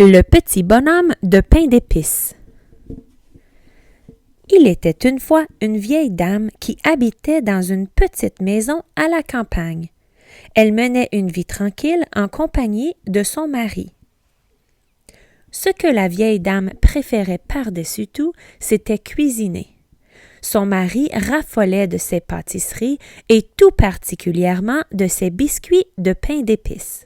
Le petit bonhomme de pain d'épices. Il était une fois une vieille dame qui habitait dans une petite maison à la campagne. Elle menait une vie tranquille en compagnie de son mari. Ce que la vieille dame préférait par-dessus tout, c'était cuisiner. Son mari raffolait de ses pâtisseries et tout particulièrement de ses biscuits de pain d'épices.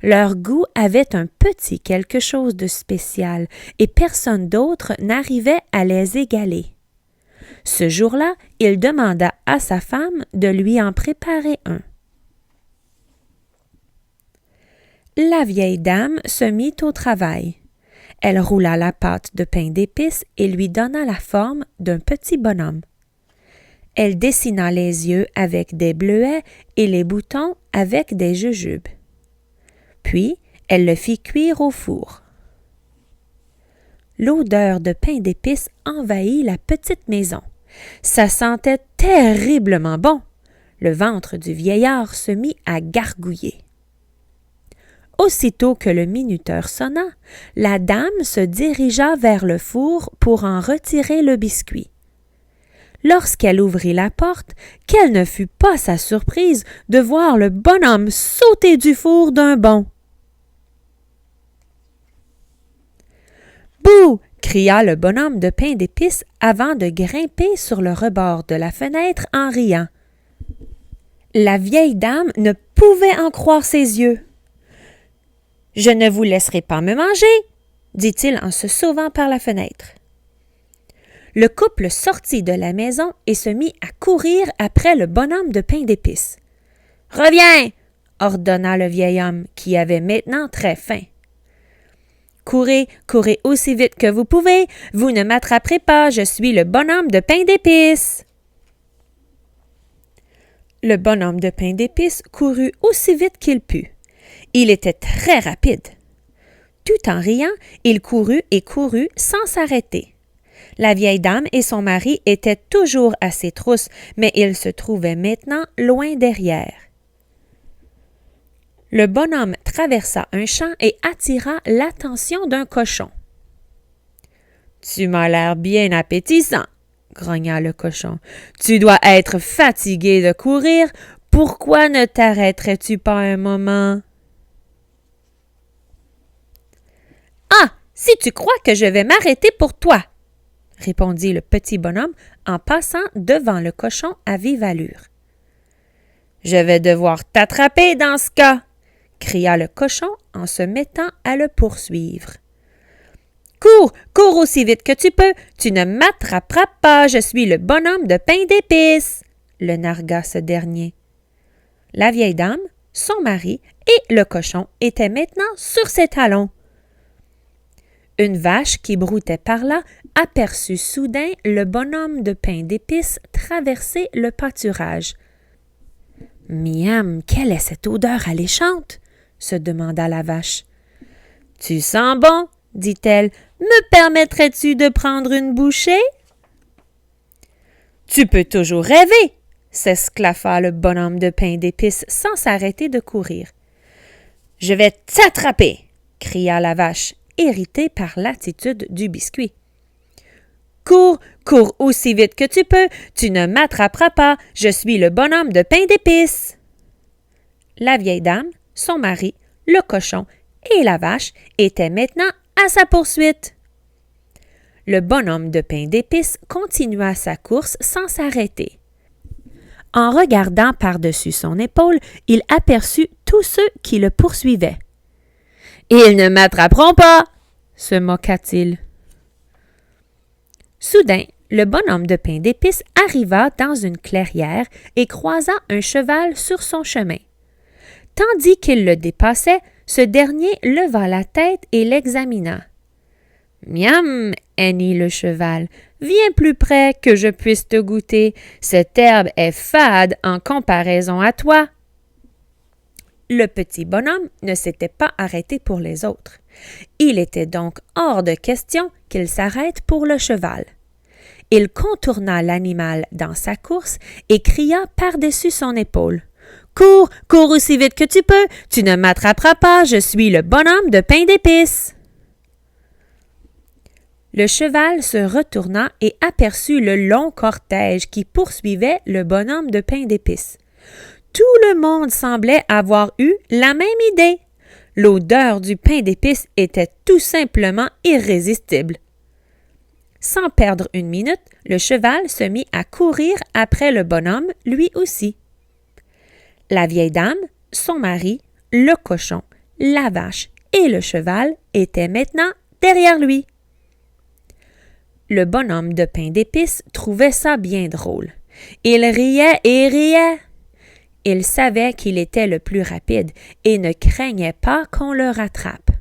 Leur goût avait un petit quelque chose de spécial et personne d'autre n'arrivait à les égaler. Ce jour-là, il demanda à sa femme de lui en préparer un. La vieille dame se mit au travail. Elle roula la pâte de pain d'épices et lui donna la forme d'un petit bonhomme. Elle dessina les yeux avec des bleuets et les boutons avec des jujubes. Puis, elle le fit cuire au four. L'odeur de pain d'épices envahit la petite maison. Ça sentait terriblement bon. Le ventre du vieillard se mit à gargouiller. Aussitôt que le minuteur sonna, la dame se dirigea vers le four pour en retirer le biscuit. Lorsqu'elle ouvrit la porte, quelle ne fut pas sa surprise de voir le bonhomme sauter du four d'un bond. « Bouh !» cria le bonhomme de pain d'épices avant de grimper sur le rebord de la fenêtre en riant. La vieille dame ne pouvait en croire ses yeux. « Je ne vous laisserai pas me manger !» dit-il en se sauvant par la fenêtre. Le couple sortit de la maison et se mit à courir après le bonhomme de pain d'épices. « Reviens !» ordonna le vieil homme, qui avait maintenant très faim. « Courez, courez aussi vite que vous pouvez, vous ne m'attraperez pas, je suis le bonhomme de pain d'épices. » Le bonhomme de pain d'épices courut aussi vite qu'il put. Il était très rapide. Tout en riant, il courut et courut sans s'arrêter. La vieille dame et son mari étaient toujours à ses trousses, mais ils se trouvaient maintenant loin derrière. Le bonhomme traversa un champ et attira l'attention d'un cochon. « Tu m'as l'air bien appétissant, » grogna le cochon. « Tu dois être fatigué de courir. Pourquoi ne t'arrêterais-tu pas un moment? » « Ah, si tu crois que je vais m'arrêter pour toi, » répondit le petit bonhomme en passant devant le cochon à vive allure. « Je vais devoir t'attraper dans ce cas, » cria le cochon en se mettant à le poursuivre. « Cours, cours aussi vite que tu peux, tu ne m'attraperas pas, je suis le bonhomme de pain d'épices, » le nargua ce dernier. La vieille dame, son mari et le cochon étaient maintenant sur ses talons. Une vache qui broutait par là aperçut soudain le bonhomme de pain d'épices traverser le pâturage. « Miam, quelle est cette odeur alléchante ?» se demanda la vache. « Tu sens bon, » dit-elle. « Me permettrais-tu de prendre une bouchée? »« Tu peux toujours rêver, » s'esclaffa le bonhomme de pain d'épices sans s'arrêter de courir. « Je vais t'attraper, » cria la vache, irritée par l'attitude du biscuit. « Cours, cours aussi vite que tu peux, tu ne m'attraperas pas, je suis le bonhomme de pain d'épices. » La vieille dame, son mari, le cochon et la vache étaient maintenant à sa poursuite. Le bonhomme de pain d'épices continua sa course sans s'arrêter. En regardant par-dessus son épaule, il aperçut tous ceux qui le poursuivaient. « Ils ne m'attraperont pas !» se moqua-t-il. Soudain, le bonhomme de pain d'épices arriva dans une clairière et croisa un cheval sur son chemin. Tandis qu'il le dépassait, ce dernier leva la tête et l'examina. « Miam !» hennit le cheval. « Viens plus près que je puisse te goûter. Cette herbe est fade en comparaison à toi. » Le petit bonhomme ne s'était pas arrêté pour les autres. Il était donc hors de question qu'il s'arrête pour le cheval. Il contourna l'animal dans sa course et cria par-dessus son épaule. « Cours, cours aussi vite que tu peux, tu ne m'attraperas pas, je suis le bonhomme de pain d'épices. » Le cheval se retourna et aperçut le long cortège qui poursuivait le bonhomme de pain d'épices. Tout le monde semblait avoir eu la même idée. L'odeur du pain d'épices était tout simplement irrésistible. Sans perdre une minute, le cheval se mit à courir après le bonhomme, lui aussi. La vieille dame, son mari, le cochon, la vache et le cheval étaient maintenant derrière lui. Le bonhomme de pain d'épices trouvait ça bien drôle. Il riait et riait. Il savait qu'il était le plus rapide et ne craignait pas qu'on le rattrape.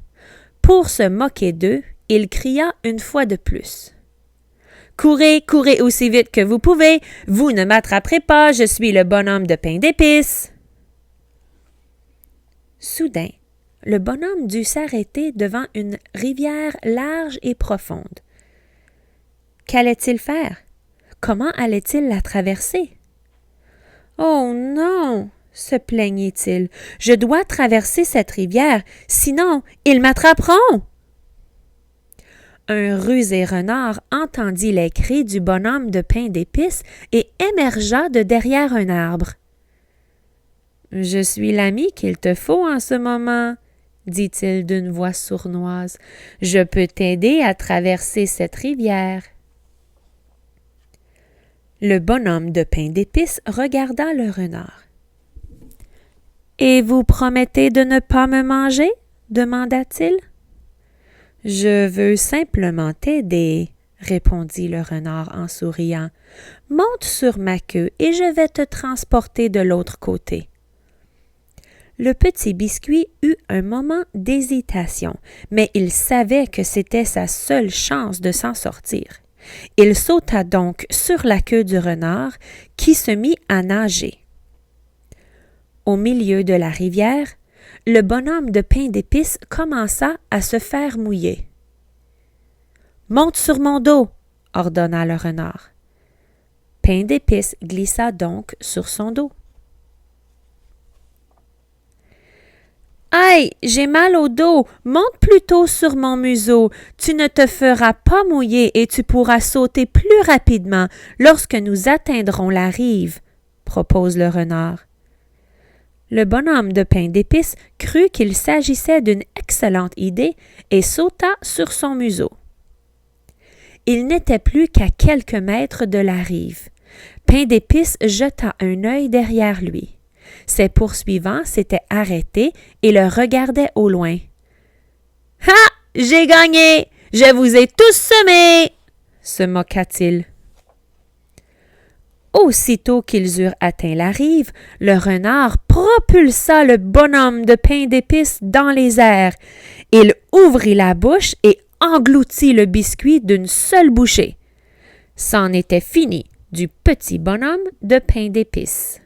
Pour se moquer d'eux, il cria une fois de plus. « Courez, courez aussi vite que vous pouvez, vous ne m'attraperez pas, je suis le bonhomme de pain d'épices. » Soudain, le bonhomme dut s'arrêter devant une rivière large et profonde. Qu'allait-il faire? Comment allait-il la traverser? « Oh non! » se plaignait-il. « Je dois traverser cette rivière, sinon ils m'attraperont! » Un rusé renard entendit les cris du bonhomme de pain d'épices et émergea de derrière un arbre. « Je suis l'ami qu'il te faut en ce moment, » dit-il d'une voix sournoise. « Je peux t'aider à traverser cette rivière. » Le bonhomme de pain d'épices regarda le renard. « Et vous promettez de ne pas me manger? » demanda-t-il. « Je veux simplement t'aider, » répondit le renard en souriant. « Monte sur ma queue et je vais te transporter de l'autre côté. » Le petit biscuit eut un moment d'hésitation, mais il savait que c'était sa seule chance de s'en sortir. Il sauta donc sur la queue du renard, qui se mit à nager. Au milieu de la rivière, le bonhomme de pain d'épices commença à se faire mouiller. « Monte sur mon dos !» ordonna le renard. Pain d'épices glissa donc sur son dos. « Aïe, j'ai mal au dos, monte plutôt sur mon museau, tu ne te feras pas mouiller et tu pourras sauter plus rapidement lorsque nous atteindrons la rive, » propose le renard. Le bonhomme de pain d'épices crut qu'il s'agissait d'une excellente idée et sauta sur son museau. Il n'était plus qu'à quelques mètres de la rive. Pain d'épices jeta un œil derrière lui. Ses poursuivants s'étaient arrêtés et le regardaient au loin. « Ha! J'ai gagné! Je vous ai tous semés! » se moqua-t-il. Aussitôt qu'ils eurent atteint la rive, le renard propulsa le bonhomme de pain d'épices dans les airs. Il ouvrit la bouche et engloutit le biscuit d'une seule bouchée. C'en était fini du petit bonhomme de pain d'épices.